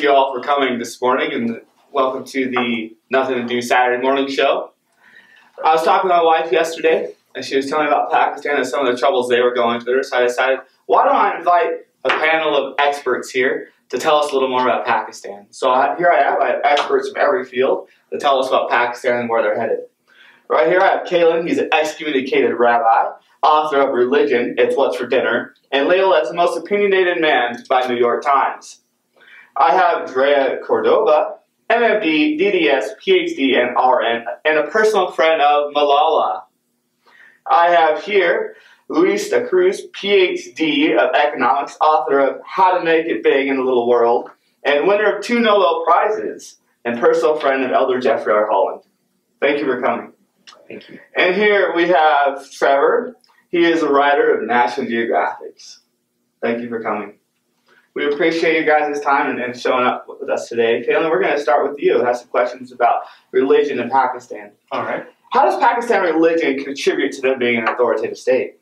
you all for coming this morning, and welcome to the Nothing to Do Saturday morning show. I was talking to my wife yesterday, and she was telling me about Pakistan and some of the troubles they were going through, so I decided, why don't I invite a panel of experts here to tell us a little more about Pakistan. So here I have experts from every field to tell us about Pakistan and where they're headed. Right here I have Kalen. He's an excommunicated rabbi, author of Religion, It's What's for Dinner, and labeled as the most opinionated man by New York Times. I have Drea Cordova, MMD, DDS, PhD, and RN, and a personal friend of Malala. I have here Luis da Cruz, PhD of Economics, author of How to Make It Big in the Little World, and winner of 2 Nobel Prizes, and personal friend of Elder Jeffrey R. Holland. Thank you for coming. Thank you. And here we have Trevor. He is a writer of National Geographic. Thank you for coming. We appreciate you guys' time and showing up with us today. Kalen, we're going to start with you. I have some questions about religion in Pakistan. All right. How does Pakistan religion contribute to them being an authoritative state?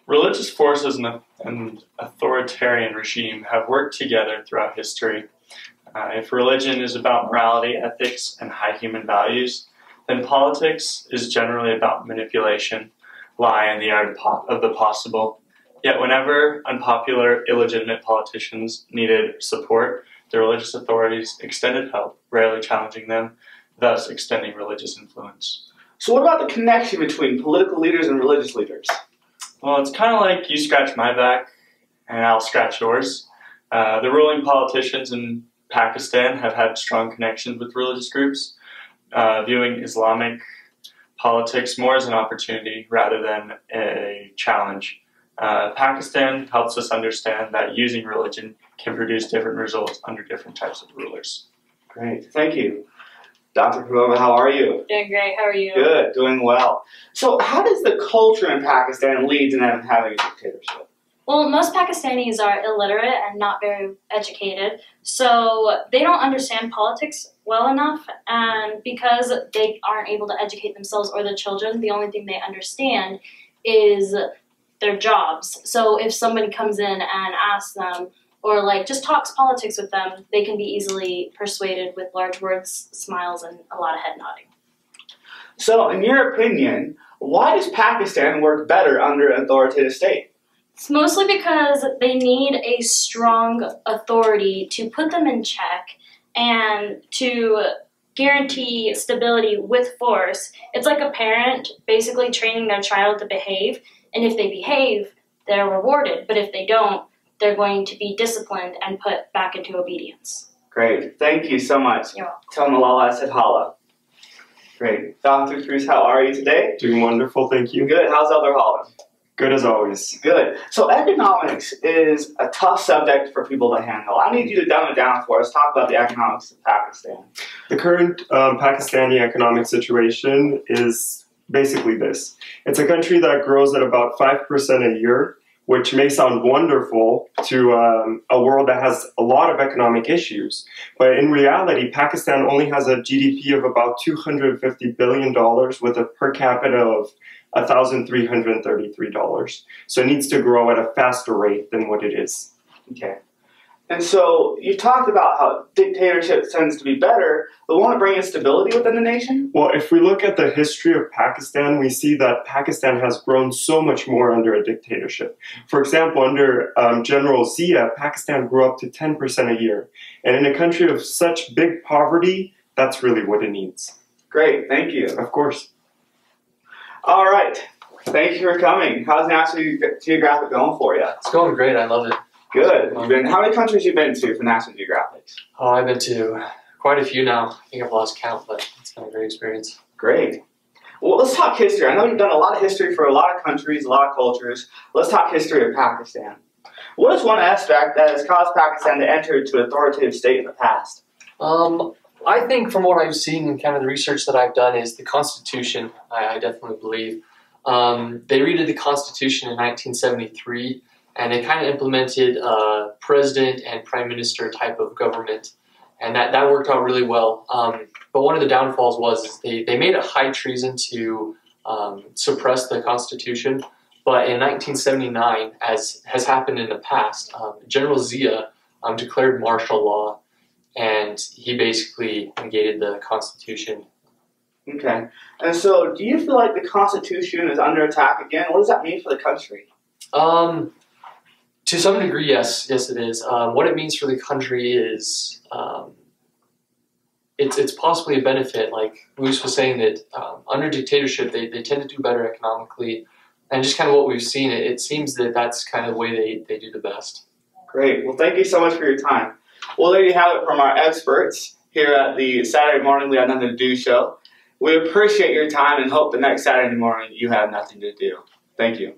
Religious forces and authoritarian regime have worked together throughout history. If religion is about morality, ethics, and high human values, then politics is generally about manipulation, lie, and the art of the possible. Yet whenever unpopular, illegitimate politicians needed support, the religious authorities extended help, rarely challenging them, thus extending religious influence. So what about the connection between political leaders and religious leaders? Well, it's kind of like you scratch my back and I'll scratch yours. The ruling politicians in Pakistan have had strong connections with religious groups, viewing Islamic politics more as an opportunity rather than a challenge. Pakistan helps us understand that using religion can produce different results under different types of rulers. Great, thank you. Dr. Cordova, how are you? Doing great, how are you? Good, doing well. So how does the culture in Pakistan lead to them having a dictatorship? Well, most Pakistanis are illiterate and not very educated, so they don't understand politics well enough, and because they aren't able to educate themselves or their children, the only thing they understand is their jobs. So if somebody comes in and asks them, or just talks politics with them, they can be easily persuaded with large words, smiles, and a lot of head nodding. So in your opinion, why does Pakistan work better under an authoritative state? It's mostly because they need a strong authority to put them in check and to guarantee stability with force. It's like a parent basically training their child to behave, and if they behave, they're rewarded, but if they don't, they're going to be disciplined and put back into obedience. Great, thank you so much. You're welcome. Tell Malala I said holla. Great. Dr. Cruz, how are you today? Doing wonderful, thank you. Good, how's Elder Holland? Good as always. Good. So economics is a tough subject for people to handle. I need you to dumb it down for us. Talk about the economics of Pakistan. The current Pakistani economic situation is basically this. It's a country that grows at about 5% a year, which may sound wonderful to a world that has a lot of economic issues. But in reality, Pakistan only has a GDP of about $250 billion with a per capita of $1,333. So it needs to grow at a faster rate than what it is. Okay. And so you talked about how dictatorship tends to be better, but won't it bring instability within the nation? Well, if we look at the history of Pakistan, we see that Pakistan has grown so much more under a dictatorship. For example, under General Zia, Pakistan grew up to 10% a year. And in a country of such big poverty, that's really what it needs. Great, thank you. Of course. All right, thank you for coming. How's National Geographic going for you? It's going great. I love it. Good. How many countries have you been to for National Geographic? Oh, I've been to quite a few now. I think I've lost count, but it's been a great experience. Great. Well, let's talk history. I know you've done a lot of history for a lot of countries, a lot of cultures. Let's talk history of Pakistan. What is one aspect that has caused Pakistan to enter into an authoritative state in the past? I think from what I've seen and kind of the research that I've done is the Constitution, I definitely believe. They redid the Constitution in 1973, and they kind of implemented a president and prime minister type of government, and that worked out really well. But one of the downfalls was they made it high treason to suppress the Constitution. But in 1979, as has happened in the past, General Zia declared martial law, and he basically negated the Constitution. Okay. And so, do you feel like the Constitution is under attack again? What does that mean for the country? To some degree, yes, it is. What it means for the country is it's possibly a benefit. Like Luis was saying, that under dictatorship, they tend to do better economically, and just kind of what we've seen, it seems that that's kind of the way they do the best. Great. Well, thank you so much for your time. Well, there you have it from our experts here at the Saturday Morning We Have Nothing to Do show. We appreciate your time and hope the next Saturday morning you have nothing to do. Thank you.